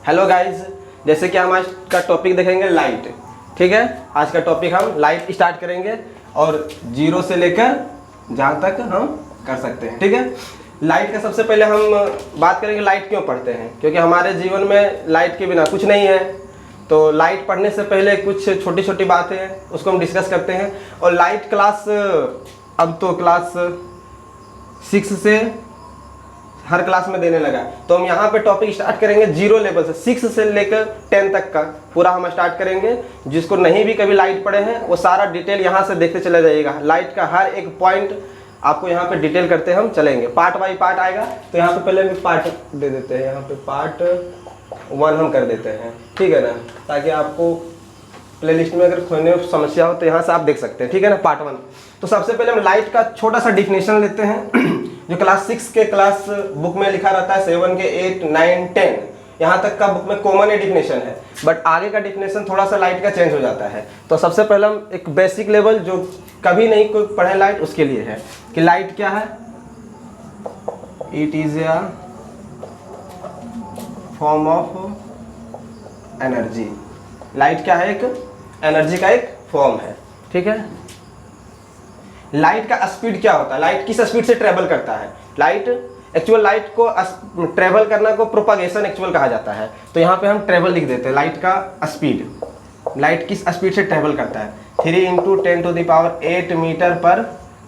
Hello guys, जैसे कि हम आज का टॉपिक देखेंगे लाइट। ठीक है, आज का टॉपिक हम लाइट स्टार्ट करेंगे और जीरो से लेकर जहाँ तक हम कर सकते हैं। ठीक है, लाइट का सबसे पहले हम बात करेंगे लाइट क्यों पढ़ते हैं, क्योंकि हमारे जीवन में लाइट के बिना कुछ नहीं है। तो लाइट पढ़ने से पहले कुछ छोटी छोटी बातें हैं, उसको हम डिस्कस करते हैं। और लाइट क्लास अब तो क्लास 6 से हर क्लास में देने लगा, तो हम यहाँ पे टॉपिक स्टार्ट करेंगे जीरो लेवल से, 6 से लेकर 10 तक का पूरा हम स्टार्ट करेंगे। जिसको नहीं भी कभी लाइट पढ़े हैं वो सारा डिटेल यहाँ से देखते चले जाइएगा। लाइट का हर एक पॉइंट आपको यहाँ पे डिटेल करते हम चलेंगे, पार्ट बाई पार्ट आएगा। तो यहाँ पे पहले हम पार्ट दे देते हैं, यहाँ पे पार्ट 1 हम कर देते हैं। ठीक है ना, ताकि आपको प्लेलिस्ट में अगर खोने में समस्या हो तो यहाँ से आप देख सकते हैं। ठीक है ना, पार्ट 1। तो सबसे पहले हम लाइट का छोटा सा डिफिनेशन लेते हैं जो क्लास 6 के क्लास बुक में लिखा रहता है, 7 के 8 9 10 यहाँ तक का बुक में कॉमन डिफिनेशन है, बट आगे का डिफिनेशन थोड़ा सा लाइट का चेंज हो जाता है। तो सबसे पहले हम एक बेसिक लेवल जो कभी नहीं कोई पढ़े लाइट, उसके लिए है कि लाइट क्या है। It is a form of energy. Light क्या है? एक एनर्जी का एक फॉर्म है। ठीक है, लाइट का स्पीड क्या होता है, लाइट किस स्पीड से ट्रेवल करता है। लाइट एक्चुअल लाइट को ट्रेवल करना को प्रोपागेशन एक्चुअल कहा जाता है। तो यहाँ पे हम ट्रेवल लिख देते हैं, लाइट का स्पीड, लाइट किस स्पीड से ट्रेवल करता है, 3 × 10⁸ मीटर पर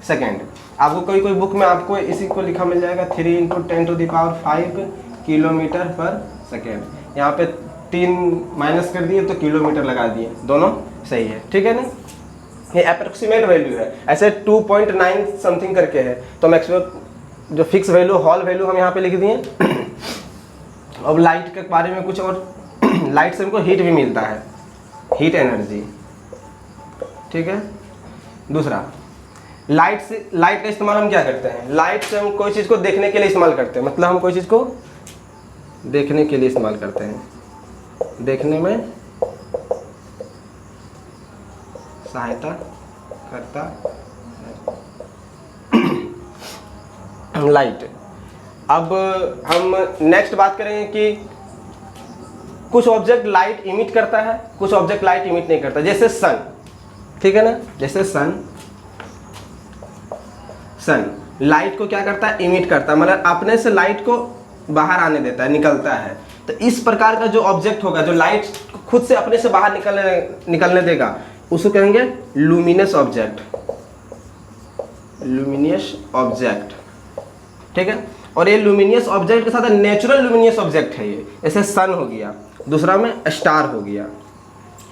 सेकेंड। आपको कोई बुक में आपको इसी को लिखा मिल जाएगा, 3 × 10⁵ किलोमीटर पर सेकेंड। यहाँ पे 3 माइनस कर दिए तो किलोमीटर लगा दिए, दोनों सही है। ठीक है ना, ये अप्रोक्सीमेट वैल्यू है, ऐसे 2.9 समथिंग करके है। तो मैक्सिमम जो फिक्स वैल्यू, हॉल वैल्यू हम यहाँ पे लिख दिए। अब लाइट के बारे में कुछ और, लाइट से हमको हीट भी मिलता है, हीट एनर्जी। ठीक है, दूसरा लाइट का इस्तेमाल हम क्या करते हैं, लाइट से हम कोई चीज़ को देखने के लिए इस्तेमाल करते हैं। मतलब हम कोई चीज़ को देखने के लिए इस्तेमाल करते हैं, देखने में सहायता करता है लाइट। अब हम नेक्स्ट बात करेंगे कि कुछ ऑब्जेक्ट लाइट इमिट करता है, कुछ ऑब्जेक्ट लाइट इमिट नहीं करता। जैसे सन, ठीक है ना, जैसे सन लाइट को क्या करता है, इमिट करता है, मतलब अपने से लाइट को बाहर आने देता है, निकलता है। तो इस प्रकार का जो ऑब्जेक्ट होगा जो लाइट खुद से अपने से बाहर निकलने देगा, उसको कहेंगे लुमिनस ऑब्जेक्ट, लुमिनियस ऑब्जेक्ट। ठीक है, और ये लुमिनियस ऑब्जेक्ट के साथ नेचुरल लुमिनियस ऑब्जेक्ट है ये, जैसे सन हो गया, दूसरा में स्टार हो गया।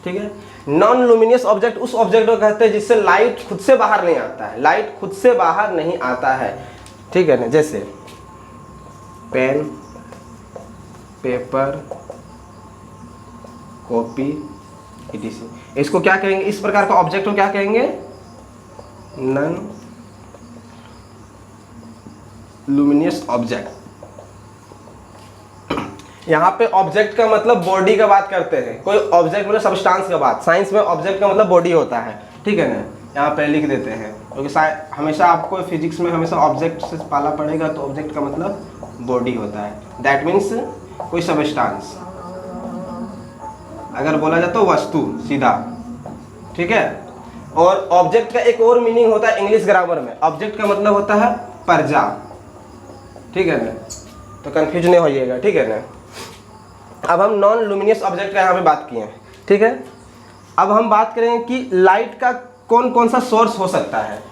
ठीक है, नॉन लुमिनियस ऑब्जेक्ट उस ऑब्जेक्ट को कहते हैं जिससे लाइट खुद से बाहर नहीं आता है, लाइट खुद से बाहर नहीं आता है। ठीक है ना, जैसे पेन, पेपर, कॉपी, etc। इसको क्या कहेंगे, इस प्रकार का ऑब्जेक्ट को क्या कहेंगे, नॉन लुमिनियस ऑब्जेक्ट। यहाँ पे ऑब्जेक्ट का मतलब बॉडी का बात करते हैं, कोई ऑब्जेक्ट मतलब सब्सटेंस का बात। साइंस में ऑब्जेक्ट का मतलब बॉडी होता है। ठीक है ना, यहाँ पे लिख देते हैं, क्योंकि हमेशा आपको फिजिक्स में हमेशा ऑब्जेक्ट से पाला पड़ेगा, तो ऑब्जेक्ट का मतलब बॉडी होता है। दैट मीन्स कोई सब्सटेंस, अगर बोला जाए तो वस्तु सीधा। ठीक है, और ऑब्जेक्ट का एक और मीनिंग होता है इंग्लिश ग्रामर में, ऑब्जेक्ट का मतलब होता है प्रजा। ठीक है ना, तो कंफ्यूज नहीं होइएगा। ठीक है ना, अब हम नॉन लुमिनियस ऑब्जेक्ट का यहाँ पे बात किए हैं। ठीक है, अब हम बात करेंगे कि लाइट का कौन कौन सा सोर्स हो सकता है,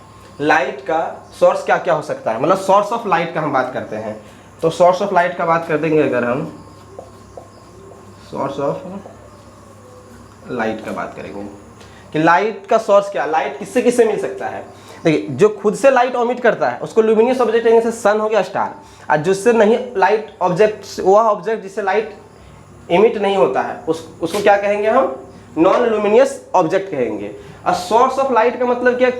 लाइट का सोर्स क्या क्या हो सकता है, मतलब सोर्स ऑफ लाइट का हम बात करते हैं। तो सोर्स ऑफ लाइट का बात कर देंगे, अगर हम सोर्स ऑफ लाइट का बात करेंगे कि लाइट का सोर्स क्या, लाइट किससे किससे मिल सकता है। देखिए, जो खुद से लाइट एमिट करता है उसको लुमिनियस ऑब्जेक्ट कहेंगे, जैसे सन हो गया, स्टार। और जिससे नहीं लाइट ऑब्जेक्ट, वह ऑब्जेक्ट जिससे लाइट इमिट नहीं होता है उसको क्या कहेंगे, हम नॉन लुमिनियस ऑब्जेक्ट कहेंगे। और सोर्स ऑफ लाइट का मतलब क्या,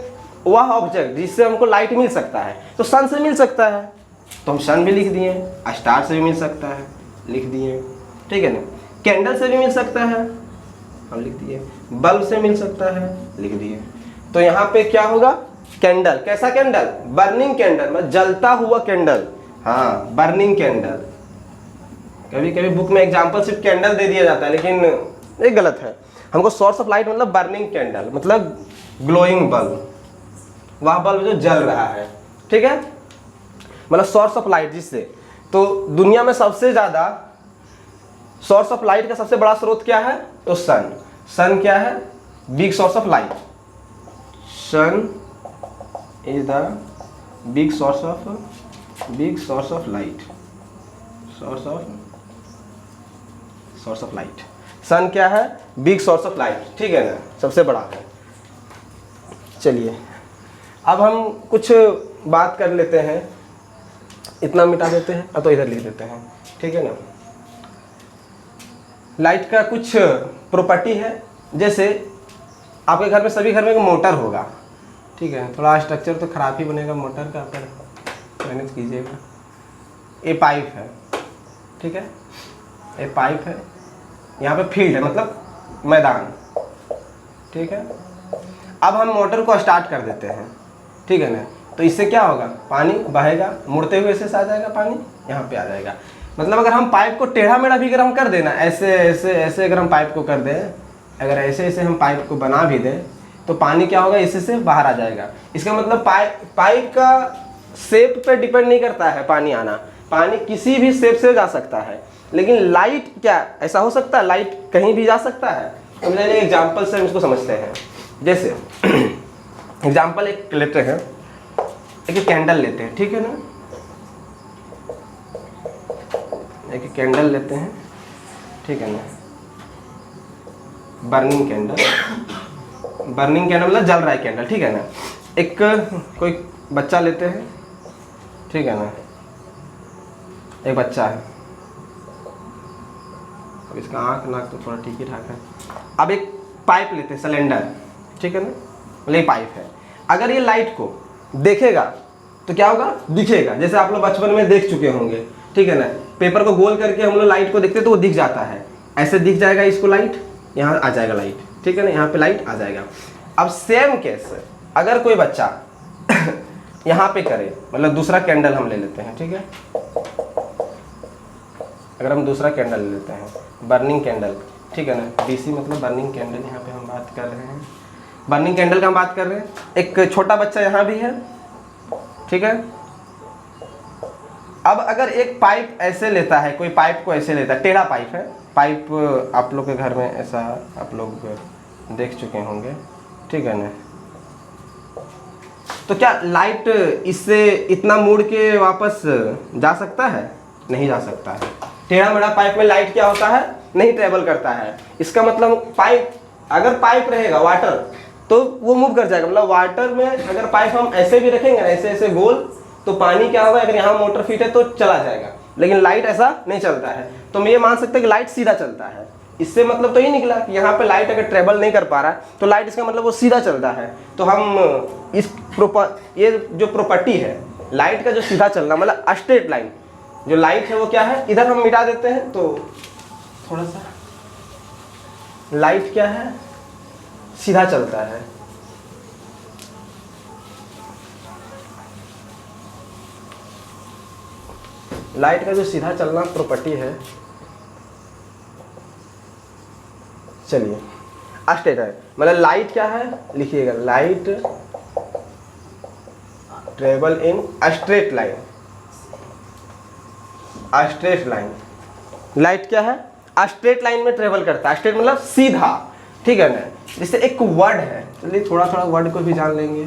वह ऑब्जेक्ट जिससे हमको लाइट मिल सकता है। तो सन से मिल सकता है तो हम सन भी लिख दिए, स्टार से भी मिल सकता है, लिख दिए। ठीक है ना, कैंडल से भी मिल सकता है, हम लिख दिए। बल्ब से मिल सकता है, लिख दिए। तो यहाँ पे क्या होगा, कैंडल। कैसा कैंडल, बर्निंग कैंडल, मतलब जलता हुआ कैंडल। हाँ, बर्निंग कैंडल। कभी कभी बुक में एग्जाम्पल सिर्फ कैंडल दे दिया जाता है, लेकिन ये गलत है। हमको सोर्स ऑफ लाइट मतलब बर्निंग कैंडल, मतलब ग्लोइंग बल्ब, वह बल्ब जो जल रहा है, ठीक है, मतलब सोर्स ऑफ लाइट जिससे। तो दुनिया में सबसे ज़्यादा सोर्स ऑफ लाइट का सबसे बड़ा स्रोत क्या है? तो सन। सन क्या है? Big source of light. Sun is the big source of light. Source of light. Sun क्या है? बिग सोर्स ऑफ लाइट, ठीक है ना, सबसे बड़ा है। चलिए अब हम कुछ बात कर लेते हैं, इतना मिटा देते हैं, अब तो इधर लिख देते हैं, ठीक है ना। लाइट का कुछ प्रॉपर्टी है, जैसे आपके घर में, सभी घर में एक मोटर होगा, ठीक है, थोड़ा स्ट्रक्चर तो खराब ही बनेगा मोटर का, पर मैनेज कीजिएगा। ये पाइप है, ठीक है, ये पाइप है, यहाँ पे फील्ड है मतलब मैदान, ठीक है। अब हम मोटर को स्टार्ट कर देते हैं, ठीक है ना, तो इससे क्या होगा? पानी बहेगा, मुड़ते हुए ऐसे आ जाएगा, पानी यहाँ पे आ जाएगा। मतलब अगर हम पाइप को टेढ़ा मेढ़ा भी अगर हम कर देना, ऐसे ऐसे ऐसे अगर हम पाइप को कर दें, अगर ऐसे ऐसे हम पाइप को बना भी दें, तो पानी क्या होगा? इससे से बाहर आ जाएगा। इसका मतलब पाइप का शेप पे डिपेंड नहीं करता है पानी आना, पानी किसी भी शेप से जा सकता है। लेकिन लाइट क्या ऐसा हो सकता है? लाइट कहीं भी जा सकता है। तो मैंने एग्जाम्पल से हम इसको समझते हैं। जैसे एग्जाम्पल एक लेते हैं, एक कैंडल लेते हैं, ठीक है ना, एक कैंडल लेते हैं, ठीक है ना, बर्निंग कैंडल मतलब जल रहा है कैंडल, ठीक है ना। एक कोई बच्चा लेते हैं, ठीक है ना, एक बच्चा है, अब इसका आँख नाक तो थोड़ा ठीक ही ठाक है। अब एक पाइप लेते हैं, सिलेंडर, ठीक है ना, मतलब पाइप है। अगर ये लाइट को देखेगा तो क्या होगा? दिखेगा। जैसे आप लोग बचपन में देख चुके होंगे, ठीक है ना, पेपर को गोल करके हम लोग लाइट को देखते तो वो दिख जाता है, ऐसे दिख जाएगा इसको लाइट, यहाँ आ जाएगा लाइट, ठीक है ना, यहाँ पे लाइट आ जाएगा। अब सेम केस अगर कोई बच्चा यहाँ पे करे, मतलब दूसरा कैंडल हम ले लेते हैं, ठीक है, अगर हम दूसरा कैंडल ले लेते हैं, बर्निंग कैंडल, ठीक है ना, BC मतलब बर्निंग कैंडल, यहाँ पे हम बात कर रहे हैं, बर्निंग कैंडल का हम बात कर रहे हैं। एक छोटा बच्चा यहाँ भी है, ठीक है। अब अगर एक पाइप ऐसे लेता है, कोई पाइप को ऐसे लेता है, टेढ़ा पाइप है, पाइप आप लोग के घर में ऐसा आप लोग देख चुके होंगे, ठीक है ना, तो क्या लाइट इससे इतना मुड़ के वापस जा सकता है? नहीं जा सकता है। टेढ़ा मेढ़ा पाइप में लाइट क्या होता है? नहीं ट्रेवल करता है। इसका मतलब पाइप, अगर पाइप रहेगा वाटर तो वो मूव कर जाएगा। मतलब वाटर में अगर पाइप हम ऐसे भी रखेंगे, ऐसे ऐसे गोल, तो पानी क्या होगा? अगर यहाँ मोटर फिट है तो चला जाएगा, लेकिन लाइट ऐसा नहीं चलता है। तो हम ये मान सकते हैं कि लाइट सीधा चलता है। इससे मतलब तो ये निकला कि यहाँ पे लाइट अगर ट्रेवल नहीं कर पा रहा है तो लाइट, इसका मतलब वो सीधा चलता है। तो हम इस ये जो प्रॉपर्टी है लाइट का, जो सीधा चलना मतलब स्ट्रेट लाइन जो लाइट है वो क्या है? इधर हम मिटा देते हैं तो थोड़ा सा, लाइट क्या है? सीधा चलता है। लाइट का जो सीधा चलना प्रॉपर्टी है, चलिए स्ट्रेट है, मतलब लाइट क्या है? लिखिएगा, light travel in straight line. Straight line, light क्या है? स्ट्रेट लाइन में ट्रेवल करता है। स्ट्रेट मतलब सीधा, ठीक है ना। जैसे एक वर्ड है, चलिए थोड़ा थोड़ा वर्ड को भी जान लेंगे।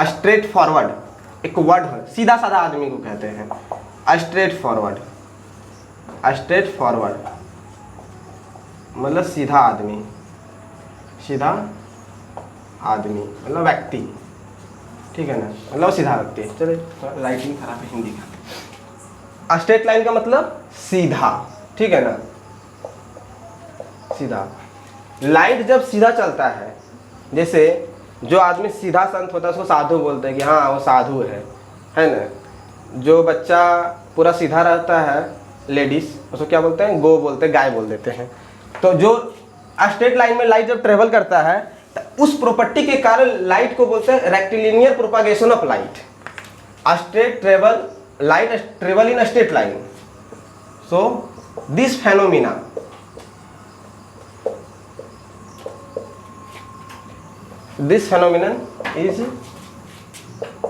स्ट्रेट फॉरवर्ड एक वर्ड है, सीधा साधा आदमी को कहते हैं स्ट्रेट फॉरवर्ड। स्ट्रेट फॉरवर्ड मतलब सीधा आदमी, सीधा आदमी मतलब व्यक्ति, ठीक है ना, मतलब सीधा व्यक्ति। चलिए राइटिंग खराब है हिंदी का। स्ट्रेट लाइन का मतलब सीधा, ठीक है ना, सीधा। लाइट जब सीधा चलता है, जैसे जो आदमी सीधा संत होता है उसको साधु बोलते हैं कि हाँ वो साधु है ना। जो बच्चा पूरा सीधा रहता है, लेडीज, उसको क्या बोलते हैं? गो बोलते हैं, गाय बोल देते हैं। तो जो स्ट्रेट लाइन में लाइट जब ट्रेवल करता है तो उस प्रॉपर्टी के कारण लाइट को बोलते हैं rectilinear propagation of light. Straight travel, light travel in straight line, so this phenomena is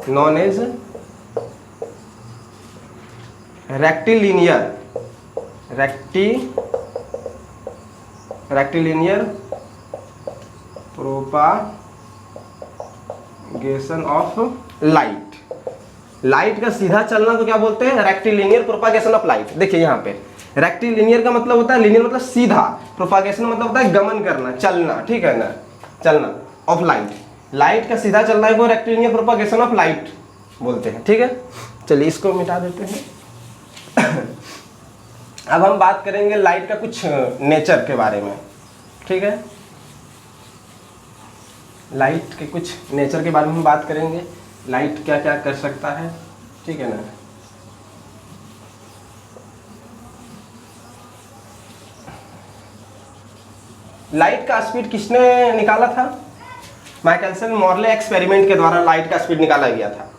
known as rectilinear propagation of light. Light का सीधा चलना को क्या बोलते हैं? Rectilinear propagation of light. देखिए यहाँ पे रेक्टिलिनियर का मतलब होता है, लीनियर मतलब सीधा, प्रोपागेशन मतलब होता है गमन करना, चलना, ठीक है ना, चलना ऑफ लाइट। लाइट का सीधा चलना है को रेक्टिलिनियर प्रोपागेशन ऑफ लाइट बोलते हैं, ठीक है। चलिए इसको मिटा देते हैं। अब हम बात करेंगे लाइट का कुछ नेचर के बारे में, ठीक है। लाइट के कुछ नेचर के बारे में हम बात करेंगे, लाइट क्या क्या कर सकता है, ठीक है ना। लाइट का स्पीड किसने निकाला था? माइकलसन मोरले एक्सपेरिमेंट के द्वारा लाइट का स्पीड निकाला गया था।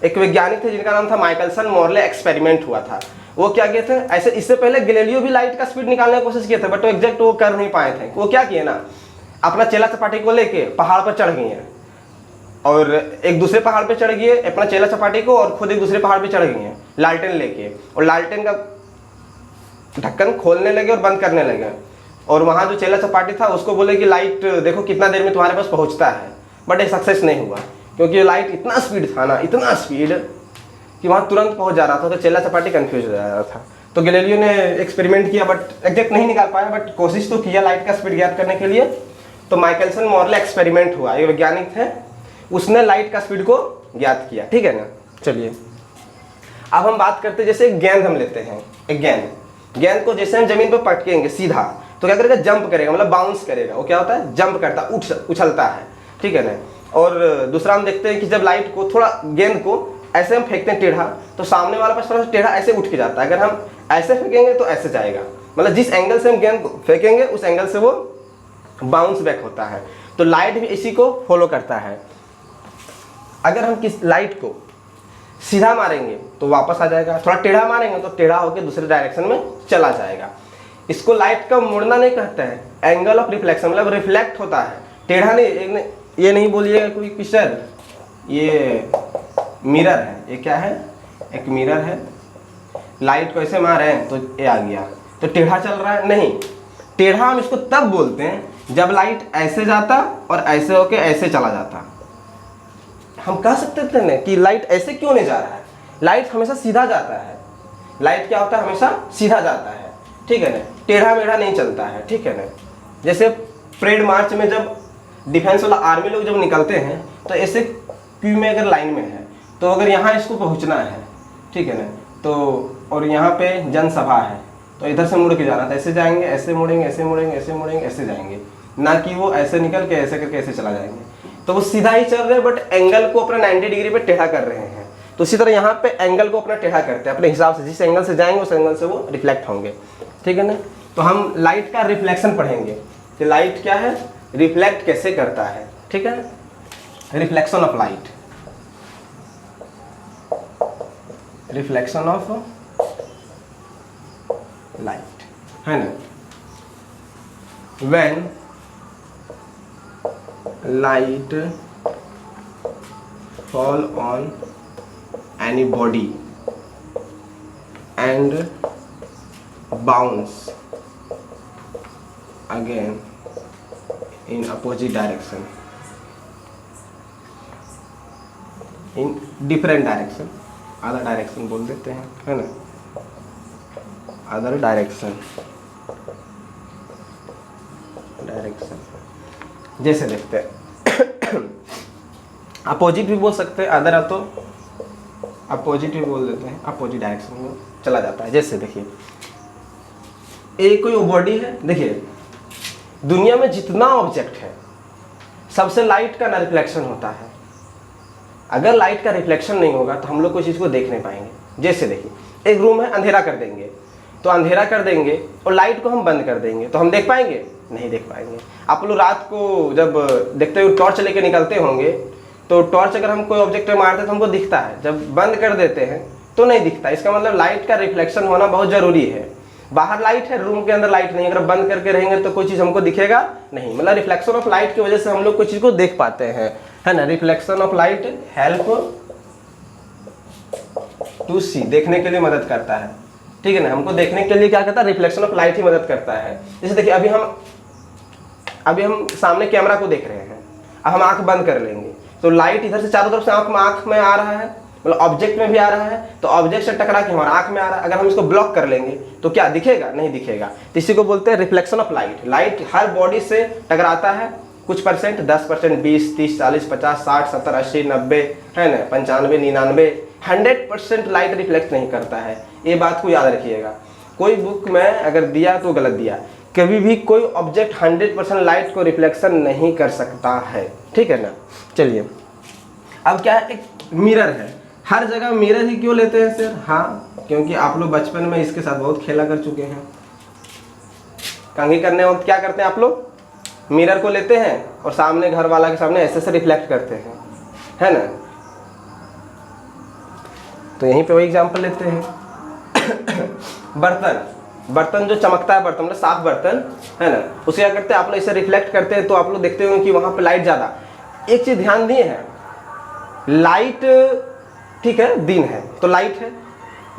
एक वैज्ञानिक थे जिनका नाम था माइकलसन मोरले एक्सपेरिमेंट हुआ था। वो क्या किए थे, ऐसे इससे पहले गैलीलियो भी लाइट का स्पीड निकालने की कोशिश किए थे, बट वो एग्जैक्ट वो कर नहीं पाए थे। वो क्या किए ना, अपना चेला चपाटी को लेके पहाड़ पर चढ़ गए हैं और एक दूसरे पहाड़ पे चढ़ गए अपना चेला चपाटी को, और खुद एक दूसरे पहाड़ पे चढ़ गए हैं लालटेन लेके, और लालटेन का ढक्कन खोलने लगे और बंद करने लगे। और वहाँ जो चेला चपाटी था उसको बोले कि लाइट देखो कितना देर में तुम्हारे पास पहुँचता है, बट ये सक्सेस नहीं हुआ क्योंकि लाइट इतना स्पीड था ना, इतना स्पीड कि वहाँ तुरंत पहुँच जा रहा था, तो चेला चपाटी कंफ्यूज हो जा रहा था। तो गैलीलियो ने एक्सपेरिमेंट किया बट एग्जैक्ट नहीं निकाल पाया, बट कोशिश तो किया लाइट का स्पीड ज्ञात करने के लिए। तो माइकलसन मोरले एक्सपेरिमेंट हुआ, ये वैज्ञानिक थे, उसने लाइट का स्पीड को ज्ञात किया, ठीक है ना। चलिए अब हम बात करते हैं, जैसे एक गेंद हम लेते हैं, एक गेंद को जैसे हम जमीन पर पटकेंगे सीधा तो क्या करेगा, जंप करेगा, मतलब बाउंस करेगा। वो क्या होता है, जंप करता, उछलता है, ठीक है ना। और दूसरा हम देखते हैं कि जब लाइट को थोड़ा, गेंद को ऐसे हम फेंकते हैं टेढ़ा, तो सामने वाला पास थोड़ा टेढ़ा ऐसे उठ के जाता है। अगर हम ऐसे फेंकेंगे तो ऐसे जाएगा, मतलब जिस एंगल से हम गेंद को फेंकेंगे उस एंगल से वो बाउंस बैक होता है। तो लाइट भी इसी को फॉलो करता है। अगर हम किस लाइट को सीधा मारेंगे तो वापस आ जाएगा, थोड़ा टेढ़ा मारेंगे तो टेढ़ा होकर दूसरे डायरेक्शन में चला जाएगा। इसको लाइट का मुड़ना नहीं कहते हैं, एंगल ऑफ रिफ्लेक्शन, मतलब रिफ्लेक्ट होता है, टेढ़ा नहीं। ये नहीं बोलिएगा कोई कि सर ये मिरर है, ये क्या है, एक मिरर है, लाइट को ऐसे मारे हैं तो ये आ गया, तो टेढ़ा चल रहा है। नहीं, टेढ़ा हम इसको तब बोलते हैं जब लाइट ऐसे जाता और ऐसे होके ऐसे चला जाता। हम कह सकते थे ना कि लाइट ऐसे क्यों नहीं जा रहा है, लाइट हमेशा सीधा जाता है। लाइट क्या होता है, हमेशा सीधा जाता है, ठीक है ना, टेढ़ा मेढ़ा नहीं चलता है, ठीक है ना। जैसे परेड मार्च में जब डिफेंस वाला आर्मी लोग जब निकलते हैं तो ऐसे क्यू में अगर लाइन में है, तो अगर यहाँ इसको पहुँचना है, ठीक है ना, तो और यहाँ पे जनसभा है तो इधर से मुड़ के जाना था, ऐसे जाएंगे, ऐसे मुड़ेंगे, ऐसे मुड़ेंगे, ऐसे मुड़ेंगे, ऐसे जाएंगे, ना कि वो ऐसे निकल के ऐसे करके ऐसे चला जाएंगे। तो वो सीधा ही चल रहे हैं बट एंगल को अपना 90 डिग्री पे टेढ़ा कर रहे हैं। तो इसी तरह यहाँ पे एंगल को अपना टेढ़ा करते हैं अपने हिसाब से, जिस एंगल से जाएंगे उस एंगल से वो रिफ्लेक्ट होंगे, ठीक है ना। तो हम लाइट का रिफ्लेक्शन पढ़ेंगे कि लाइट क्या है, रिफ्लेक्ट कैसे करता है, ठीक है। Reflection of light, reflection of light, है ना। When light fall on any body and bounce again in opposite direction, in different direction, other direction बोल देते हैं, है ना, other direction, जैसे देखते हैं अपोजिट भी बोल सकते हैं, अदर तो अपोजिट भी बोल देते हैं, अपोजिट डायरेक्शन में चला जाता है। जैसे देखिए एक कोई बॉडी है, देखिए दुनिया में जितना ऑब्जेक्ट है सबसे लाइट का ना रिफ्लेक्शन होता है। अगर लाइट का रिफ्लेक्शन नहीं होगा तो हम लोग कोई चीज़ को देख नहीं पाएंगे। जैसे देखिए एक रूम है, अंधेरा कर देंगे, तो अंधेरा कर देंगे और लाइट को हम बंद कर देंगे तो हम देख पाएंगे, नहीं देख पाएंगे। आप लोग रात को जब देखते हुए टॉर्च लेके निकलते होंगे, तो टॉर्च अगर हम कोई ऑब्जेक्ट में मारते तो हमको दिखता है, जब बंद कर देते हैं तो नहीं दिखता। इसका मतलब लाइट का रिफ्लेक्शन होना बहुत ज़रूरी है। बाहर लाइट है, रूम के अंदर लाइट नहीं, अगर बंद करके रहेंगे तो कोई चीज़ हमको दिखेगा नहीं। मतलब रिफ्लेक्शन ऑफ लाइट की वजह से हम लोग कोई चीज़ को देख पाते हैं, है ना। Reflection of light help to see, देखने के लिए मदद करता है, ठीक है ना। हमको देखने के लिए क्या करता है, रिफ्लेक्शन ऑफ लाइट ही मदद करता है। जैसे देखिए अभी हम सामने कैमरा को देख रहे हैं, अब हम आंख बंद कर लेंगे तो लाइट इधर से चारों तरफ से आंख में आ रहा है, मतलब ऑब्जेक्ट में भी आ रहा है, तो ऑब्जेक्ट से टकरा के हमारा आंख में आ रहा है। अगर हम इसको ब्लॉक कर लेंगे तो क्या दिखेगा, नहीं दिखेगा। तो इसी को बोलते हैं reflection of light. Light her body से टकराता है, कुछ परसेंट, 10%, 20, 30, 40, 50, 60, 70, 80, 90, है ना, 95, 99, 100% लाइट रिफ्लेक्ट नहीं करता है। ये बात को याद रखिएगा। कोई बुक में अगर दिया तो गलत दिया, कभी भी कोई ऑब्जेक्ट 100% लाइट को रिफ्लेक्शन नहीं कर सकता है, ठीक है ना। चलिए अब क्या है, एक मिरर है, हर जगह मिरर ही क्यों लेते हैं सर? हाँ, क्योंकि आप लोग बचपन में इसके साथ बहुत खेला कर चुके हैं। कंघी करने वक्त क्या करते हैं आप लोग, मिरर को लेते हैं और सामने घर वाला के सामने ऐसे से रिफ्लेक्ट करते हैं, है ना। तो यहीं पे वही एग्जांपल लेते हैं। बर्तन जो चमकता है, बर्तन मतलब साफ बर्तन, है ना, उसे क्या करते हैं आप लोग, इसे रिफ्लेक्ट करते हैं तो आप लोग देखते होंगे कि वहां पे लाइट ज्यादा। एक चीज ध्यान दिए हैं, लाइट ठीक है, दिन है तो लाइट है,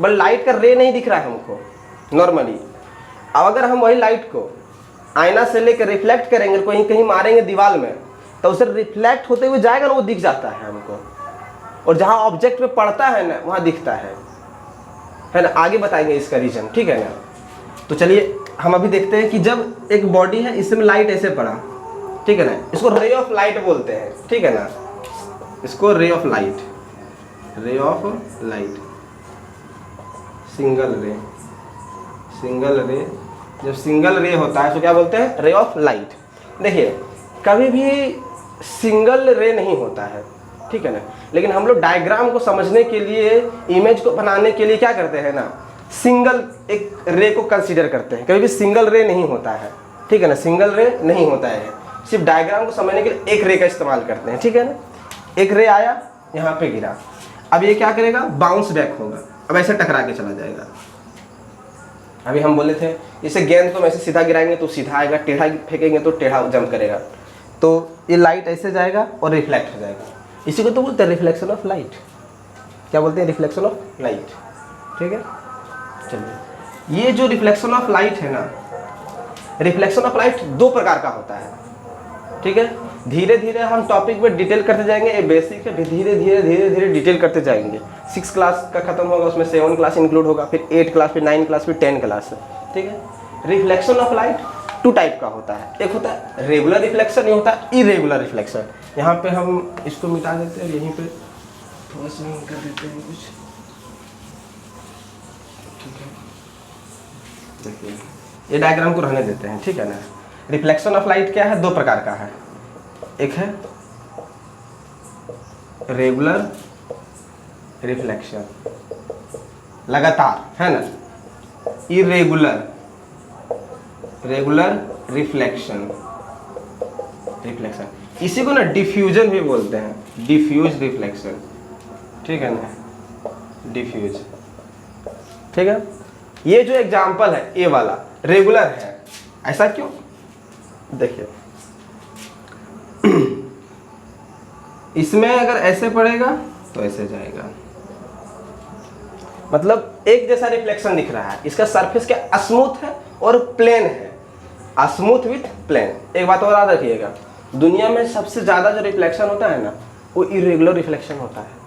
बट लाइट का रे नहीं दिख रहा है हमको नॉर्मली। अब अगर हम वही लाइट को आईना से लेकर रिफ्लेक्ट करेंगे, कहीं कहीं मारेंगे दीवार में, तो उसे रिफ्लेक्ट होते हुए जाएगा ना, वो दिख जाता है हमको, और जहां ऑब्जेक्ट पे पड़ता है ना वहां दिखता है ना। आगे बताएंगे इसका रीजन, ठीक है ना। तो चलिए हम अभी देखते हैं कि जब एक बॉडी है, इसमें लाइट ऐसे पड़ा, ठीक है ना, इसको रे ऑफ लाइट बोलते हैं, ठीक है ना। इसको रे ऑफ लाइट, सिंगल रे, जब सिंगल रे होता है तो क्या बोलते हैं, रे ऑफ लाइट। देखिए कभी भी सिंगल रे नहीं होता है, ठीक है ना, लेकिन हम लोग डायग्राम को समझने के लिए, इमेज को बनाने के लिए क्या करते हैं ना, सिंगल एक रे को कंसीडर करते हैं। कभी भी सिंगल रे नहीं होता है, ठीक है ना, सिंगल रे नहीं होता है, सिर्फ डायग्राम को समझने के लिए एक रे का इस्तेमाल करते हैं, ठीक है ना। एक रे आया, यहाँ पे गिरा, अब ये क्या करेगा, बाउंस बैक होगा, अब ऐसे टकरा के चला जाएगा। अभी हम बोले थे इसे गेंद को हम ऐसे सीधा गिराएंगे तो सीधा आएगा, टेढ़ा फेंकेंगे तो टेढ़ा जंप करेगा। तो ये लाइट ऐसे जाएगा और रिफ्लेक्ट हो जाएगा, इसी को तो बोलते हैं रिफ्लेक्शन ऑफ लाइट। क्या बोलते हैं, रिफ्लेक्शन ऑफ लाइट, ठीक है। चलिए ये जो रिफ्लेक्शन ऑफ लाइट है ना, रिफ्लेक्शन ऑफ लाइट दो प्रकार का होता है, ठीक है। धीरे धीरे हम टॉपिक में डिटेल करते जाएंगे, ये बेसिक है, धीरे धीरे डिटेल करते जाएंगे। 6 क्लास का खत्म होगा, उसमें 7 क्लास इंक्लूड होगा, फिर 8 क्लास, फिर 9 क्लास, फिर 10 क्लास, ठीक है। रिफ्लेक्शन ऑफ लाइट 2 टाइप का होता है, एक होता है रेगुलर रिफ्लेक्शन, ये होता है इरेगुलर रिफ्लेक्शन। यहाँ पे हम इसको मिटा देते हैं, यहीं पे थोड़ा सा कर देते हैं कुछ, ठीक है। देखिए ये डायग्राम को रहने देते हैं, ठीक है ना। रिफ्लेक्शन ऑफ लाइट क्या है, 2 प्रकार का है, एक है रेगुलर रिफ्लेक्शन, लगातार, है ना, इरेगुलर रिफ्लेक्शन, इसी को ना डिफ्यूजन भी बोलते हैं, डिफ्यूज रिफ्लेक्शन, ठीक है ना, डिफ्यूज, ठीक है। ये जो एग्जांपल है ये वाला रेगुलर है, ऐसा क्यों, देखिए इसमें अगर ऐसे पड़ेगा तो ऐसे जाएगा, मतलब एक जैसा रिफ्लेक्शन दिख रहा है। इसका सरफेस क्या स्मूथ है और प्लेन है, स्मूथ विथ प्लेन। एक बात और याद रखिएगा, दुनिया में सबसे ज़्यादा जो रिफ्लेक्शन होता है ना, वो इरेगुलर रिफ्लेक्शन होता है।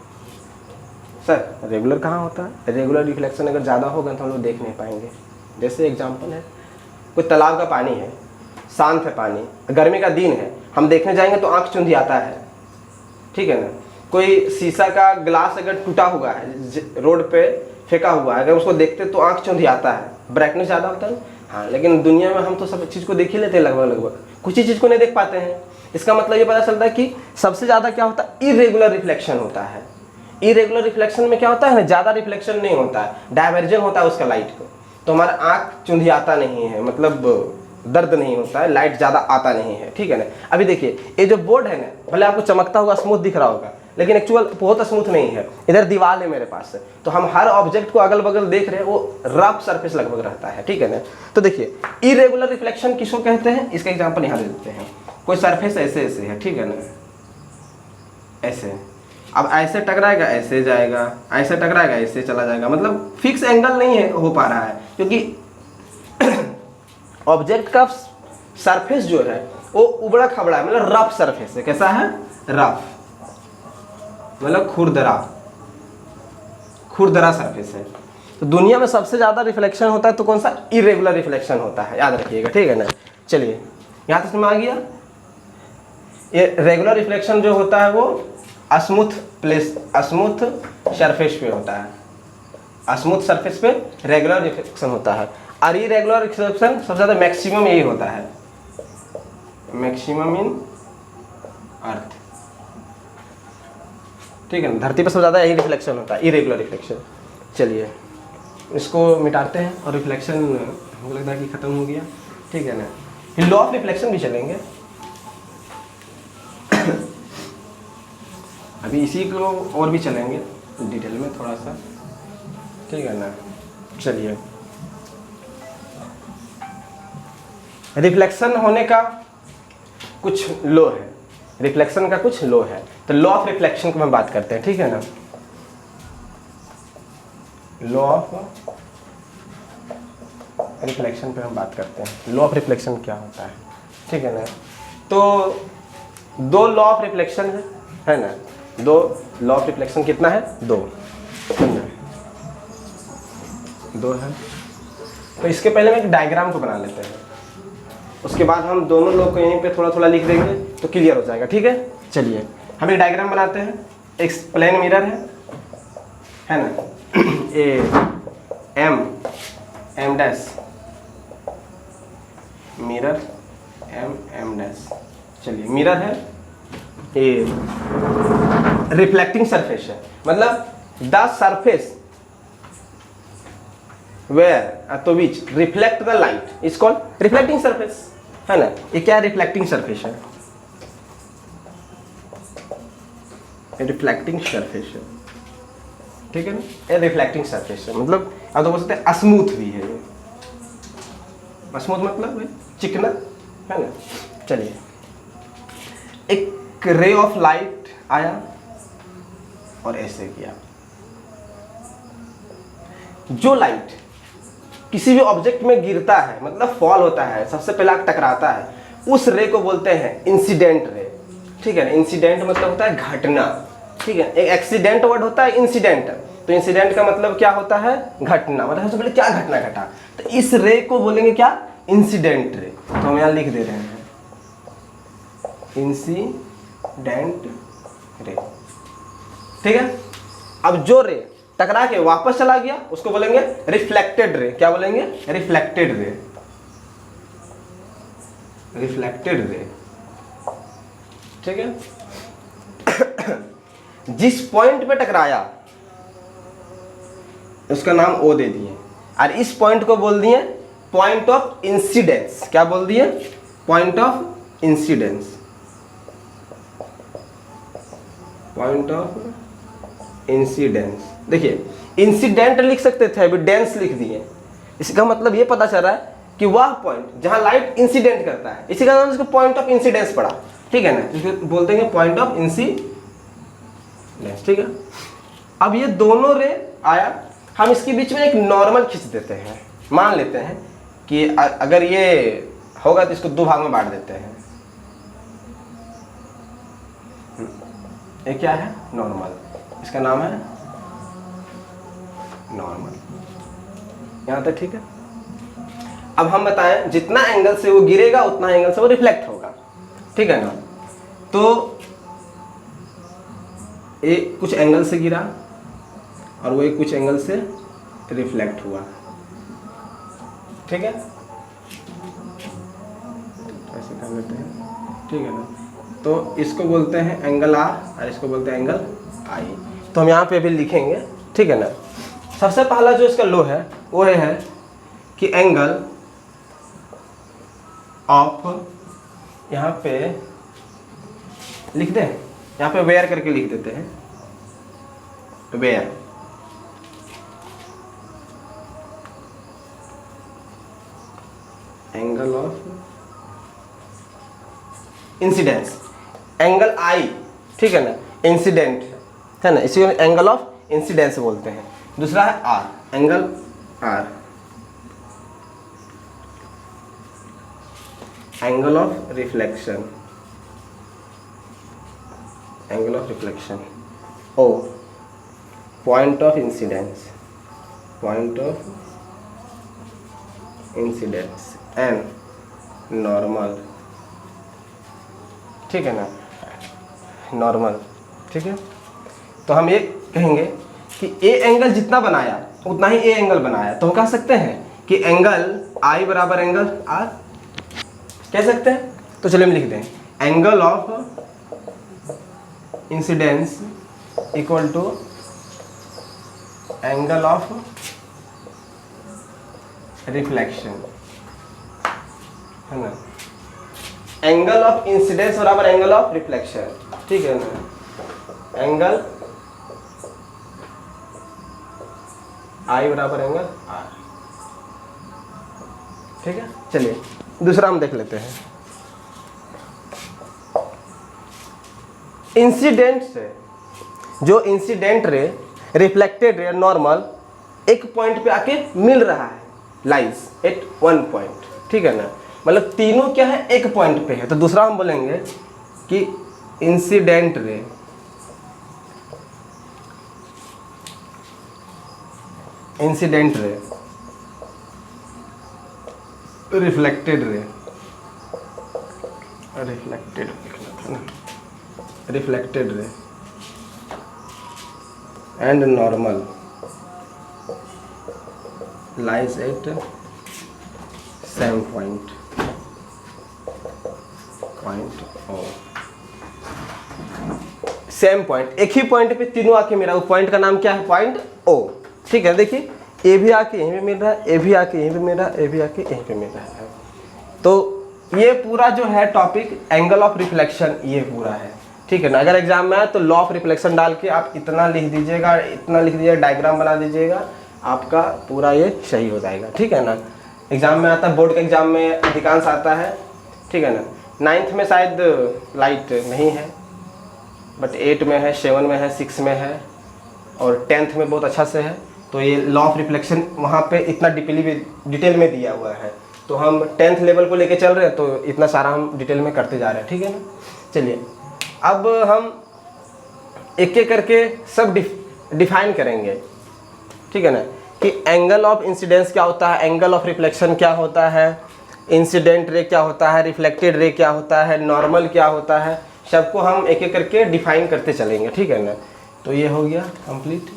सर रेगुलर कहाँ होता है, रेगुलर रिफ्लेक्शन अगर ज़्यादा होगा तो हम लोग देख नहीं पाएंगे। जैसे एग्जांपल है, कोई तालाब का पानी है, शांत है पानी, गर्मी का दिन है, हम देखने जाएंगे तो आँख चुंधी आता है, ठीक है ना। कोई शीशा का ग्लास अगर टूटा हुआ है, रोड पे फेंका हुआ है, अगर उसको देखते तो आँख चुंधी आता है, ब्राइटनेस ज़्यादा होता है। हाँ, लेकिन दुनिया में हम तो सब चीज़ को देख ही लेते हैं, लगभग कुछ ही चीज़ को नहीं देख पाते हैं। इसका मतलब ये पता चलता है कि सबसे ज़्यादा क्या होता है, इरेगुलर रिफ्लेक्शन होता है। इरेगुलर रिफ्लेक्शन में क्या होता है ना, ज़्यादा रिफ्लेक्शन नहीं होता है, डायवर्जन होता है उसका लाइट को, तो हमारा आँख चुंधी आता नहीं है, मतलब दर्द नहीं होता है, लाइट ज़्यादा आता नहीं है, ठीक है ना। अभी देखिए ये जो बोर्ड है ना, भले आपको चमकता हुआ स्मूथ दिख रहा होगा, लेकिन एक्चुअल बहुत स्मूथ नहीं है। इधर दीवार है मेरे पास, तो हम हर ऑब्जेक्ट को अगल बगल देख रहे हैं, वो रफ सरफेस लगभग रहता है, ठीक है ना। तो देखिए इरेगुलर रिफ्लेक्शन किसको कहते हैं, इसका एग्जांपल यहाँ दे देते हैं। कोई सरफेस ऐसे ऐसे है, ठीक है ना, ऐसे, अब ऐसे टकराएगा ऐसे जाएगा, ऐसे टकराएगा ऐसे चला जाएगा, मतलब फिक्स एंगल नहीं है हो पा रहा है, क्योंकि ऑब्जेक्ट का सरफेस जो है वो उबड़ा खबड़ा है, मतलब रफ सरफेस है। कैसा है, रफ, मतलब खुरदरा सरफेस है। तो दुनिया में सबसे ज्यादा रिफ्लेक्शन होता है तो कौन सा, इरेगुलर रिफ्लेक्शन होता है, याद रखिएगा, ठीक है ना। चलिए यहाँ तक समझ आ गया। ये रेगुलर रिफ्लेक्शन जो होता है वो स्मूथ सरफेस पे होता है, स्मूथ सरफेस पे रेगुलर रिफ्लेक्शन होता है। और इरेगुलर रिफ्लेक्शन सबसे ज्यादा मैक्सिमम यही होता है, मैक्सिमम इन अर्थ, ठीक है ना। धरती पर सबसे ज्यादा यही रिफ्लेक्शन होता है, इरेगुलर रिफ्लेक्शन। चलिए इसको मिटाते हैं और रिफ्लेक्शन हमको लगता है कि खत्म हो गया, ठीक है ना। फिर लॉ ऑफ रिफ्लेक्शन भी चलेंगे, अभी इसी को और भी चलेंगे डिटेल में थोड़ा सा, ठीक है ना। चलिए रिफ्लेक्शन होने का कुछ लॉ है, रिफ्लेक्शन का कुछ लॉ है, तो लॉ ऑफ रिफ्लेक्शन की हम बात करते हैं, ठीक है ना। लॉ ऑफ रिफ्लेक्शन पे हम बात करते हैं, लॉ ऑफ रिफ्लेक्शन क्या होता है, ठीक है ना। तो दो लॉ ऑफ रिफ्लेक्शन है ना, दो लॉ ऑफ रिफ्लेक्शन कितना है, दो है। तो इसके पहले हम एक डायग्राम को बना लेते हैं, उसके बाद हम दोनों लोग को यहीं पे थोड़ा थोड़ा लिख देंगे तो क्लियर हो जाएगा, ठीक है। चलिए हम एक डायग्राम बनाते हैं। एक प्लेन मिरर है ना, A M dash, mirror M dash. चलिए मिरर है, ए रिफ्लेक्टिंग सरफेस है, मतलब the surface where to which reflect the light is called reflecting surface, है ना। ये क्या रिफ्लेक्टिंग सरफेस है, रिफ्लेक्टिंग सरफेस है, ठीक है ना। ये रिफ्लेक्टिंग सरफेस है, मतलब आप तो बोल सकते हैं स्मूथ भी है, ये स्मूथ मतलब चिकना, है ना। चलिए एक रे ऑफ लाइट आया और ऐसे किया, जो लाइट किसी भी ऑब्जेक्ट में गिरता है, मतलब फॉल होता है, सबसे पहला टकराता है, उस रे को बोलते हैं इंसिडेंट रे, ठीक है ना। इंसिडेंट मतलब होता है घटना, ठीक है। एक एक्सीडेंट वर्ड होता है इंसिडेंट, तो इंसिडेंट का मतलब क्या होता है, घटना, मतलब सबसे पहले क्या घटना घटा, तो इस रे को बोलेंगे क्या, इंसिडेंट रे। तो हम यहाँ लिख दे रहे हैं इंसिडेंट रे, ठीक है। अब जो रे टकरा के वापस चला गया उसको बोलेंगे रिफ्लेक्टेड रे, क्या बोलेंगे, रिफ्लेक्टेड रे, रिफ्लेक्टेड रे, ठीक है। जिस पॉइंट पे टकराया उसका नाम ओ दे दिए, और इस पॉइंट को बोल दिए पॉइंट ऑफ इंसिडेंस, क्या बोल दिए, point of incidence, point of incidence. देखिए इंसिडेंट लिख सकते थे, अभी डेंस लिख दिए, इसका मतलब ये पता चल रहा है कि वह पॉइंट जहां लाइट इंसिडेंट करता है, इसी का नाम इसको पॉइंट ऑफ इंसिडेंस पड़ा, ठीक है ना, इसको बोलते हैं पॉइंट ऑफ इंसिडेंस, ठीक है। अब ये दोनों रे आया, हम इसके बीच में एक नॉर्मल खींच देते हैं, मान लेते हैं कि अगर ये होगा तो इसको दो भाग में बांट देते हैं, ये क्या है, नॉर्मल, इसका नाम है नॉर्मल, यहां तक ठीक है। अब हम बताएं जितना एंगल से वो गिरेगा उतना एंगल से वो रिफ्लेक्ट होगा, ठीक है ना। तो एक कुछ एंगल से गिरा और वो एक कुछ एंगल से रिफ्लेक्ट हुआ, ठीक है, ऐसे कर लेते हैं, ठीक है ना। तो इसको बोलते हैं एंगल आर और इसको बोलते हैं एंगल आई। तो हम यहाँ पे भी लिखेंगे, ठीक है ना। सबसे पहला जो इसका लो है वो है कि एंगल ऑफ, यहाँ पे लिख दें यहाँ पे वेयर करके लिख देते हैं, where. Angle of incidence, angle I, ठीक है ना, इंसिडेंट है ना, इसी को एंगल ऑफ इंसिडेंस बोलते हैं। दूसरा है R, angle R, angle of reflection, angle of reflection. O, point of incidence, point of incidence. N, normal, ठीक है ना, नॉर्मल, ठीक है। तो हम ये कहेंगे कि ए एंगल जितना बनाया उतना ही ए एंगल बनाया, तो हम कह सकते हैं कि एंगल आई बराबर एंगल आर, कह सकते हैं। तो चलिए हम लिख दें, angle of incidence equal to angle of reflection, है ना। एंगल ऑफ इंसिडेंस बराबर एंगल ऑफ रिफ्लेक्शन, ठीक है ना। एंगल आई बराबर एंगल आर, ठीक है। चलिए दूसरा हम देख लेते हैं। इंसिडेंट से जो incident ray, reflected ray, normal एक पॉइंट पे आके मिल रहा है, लाइज एट वन पॉइंट, ठीक है ना। मतलब तीनों क्या है, एक पॉइंट पे है। तो दूसरा हम बोलेंगे कि incident ray, incident ray, reflected ray, reflected लिखना था ना, reflected ray and normal lies at same point, O same point, एक ही पॉइंट पे तीनों आके मिला, वो पॉइंट का नाम क्या है, पॉइंट ओ, ठीक है। देखिए ए भी आके यहीं पे मिल रहा है, ए भी आके यहीं पे मिल रहा है, ए भी आके यहीं पे मिल रहा है। तो ये पूरा जो है टॉपिक एंगल ऑफ रिफ्लेक्शन, ये पूरा है, ठीक है ना। अगर एग्जाम में आए तो लॉ ऑफ रिफ्लेक्शन डाल के आप इतना लिख दीजिएगा, इतना लिख दीजिएगा, डायग्राम बना दीजिएगा, आपका पूरा ये सही हो जाएगा, ठीक है ना। एग्जाम में आता है, बोर्ड के एग्जाम में अधिकांश आता है, ठीक है ना। 9th में शायद लाइट नहीं है, बट 8 में है, 7 में है, 6 में है, और 10th में बहुत अच्छा से है। तो ये लॉ ऑफ रिफ्लेक्शन वहाँ पे इतना डिटेल में दिया हुआ है। तो हम 10th लेवल को लेके चल रहे हैं, तो इतना सारा हम डिटेल में करते जा रहे हैं, ठीक है ना। चलिए अब हम एक एक करके सब डिफाइन करेंगे, ठीक है ना, कि एंगल ऑफ इंसिडेंस क्या होता है, एंगल ऑफ रिफ्लेक्शन क्या होता है, इंसिडेंट रे क्या होता है, रिफ्लेक्टेड रे क्या होता है, नॉर्मल क्या होता है, सबको हम एक एक करके डिफाइन करते चलेंगे, ठीक है ना। तो ये हो गया कंप्लीट।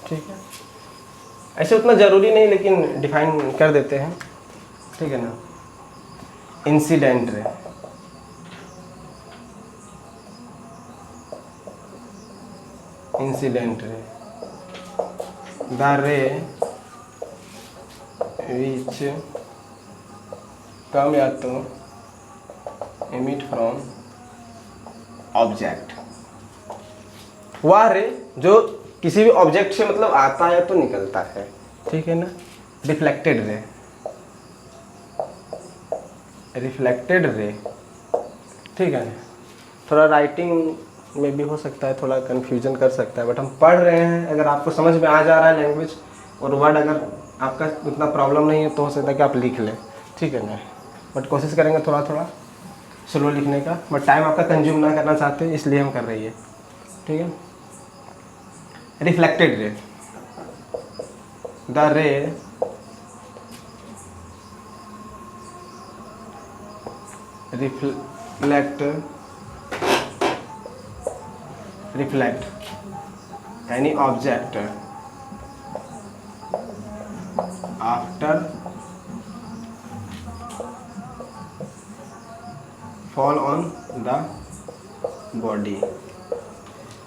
ठीक है, ऐसे उतना ज़रूरी नहीं, लेकिन डिफाइन कर देते हैं, ठीक है ना। Incident ray, incident ray, the रे विच कम या तो एमिट फ्रॉम ऑब्जेक्ट, वह रे जो किसी भी ऑब्जेक्ट से मतलब आता है तो निकलता है, ठीक है ना। रिफ्लेक्टेड रे, रिफ्लेक्टेड रे, ठीक है। थोड़ा राइटिंग में भी हो सकता है, थोड़ा कन्फ्यूजन कर सकता है, बट हम पढ़ रहे हैं, अगर आपको समझ में आ जा रहा है लैंग्वेज और वर्ड, अगर आपका उतना प्रॉब्लम नहीं है तो हो सकता है कि आप लिख लें, ठीक है ना। बट कोशिश करेंगे थोड़ा थोड़ा स्लो लिखने का, बट टाइम आपका कंज्यूम ना करना चाहते इसलिए हम कर रही है, ठीक है। रिफ्लेक्टेड रे, द रे reflect any object after fall on the body,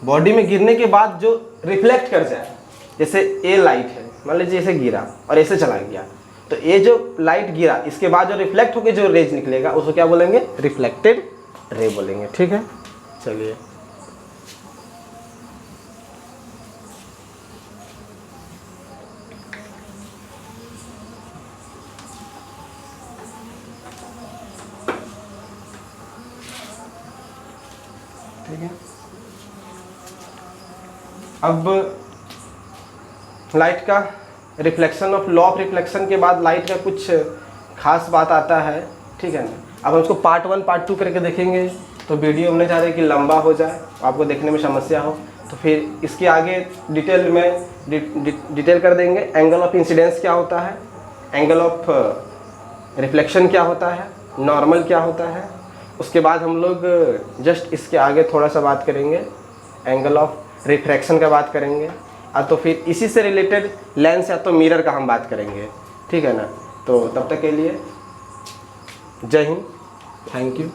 body में गिरने के बाद जो रिफ्लेक्ट कर जाए, जैसे ए लाइट है, मान लीजिए ऐसे गिरा और ऐसे चला गया, तो ये जो लाइट गिरा इसके बाद जो रिफ्लेक्ट होकर जो रेज निकलेगा उसको क्या बोलेंगे, रिफ्लेक्टेड रे बोलेंगे। ठीक है, चलिए ठीक है। अब लाइट का reflection of law of reflection के बाद लाइट का कुछ खास बात आता है, ठीक है ना। अब हम इसको पार्ट 1 पार्ट 2 करके देखेंगे, तो वीडियो हमने चाह रहे कि लंबा हो जाए, आपको देखने में समस्या हो, तो फिर इसके आगे डिटेल में डिटेल कर देंगे। एंगल ऑफ इंसिडेंस क्या होता है, एंगल ऑफ रिफ्लेक्शन क्या होता है, नॉर्मल क्या होता है, उसके बाद हम लोग जस्ट इसके आगे थोड़ा सा बात करेंगे, एंगल ऑफ रिफ्रैक्शन का बात करेंगे, और तो फिर इसी से रिलेटेड लेंस या तो मिरर का हम बात करेंगे, ठीक है ना। तो तब तक के लिए जय हिंद, थैंक यू।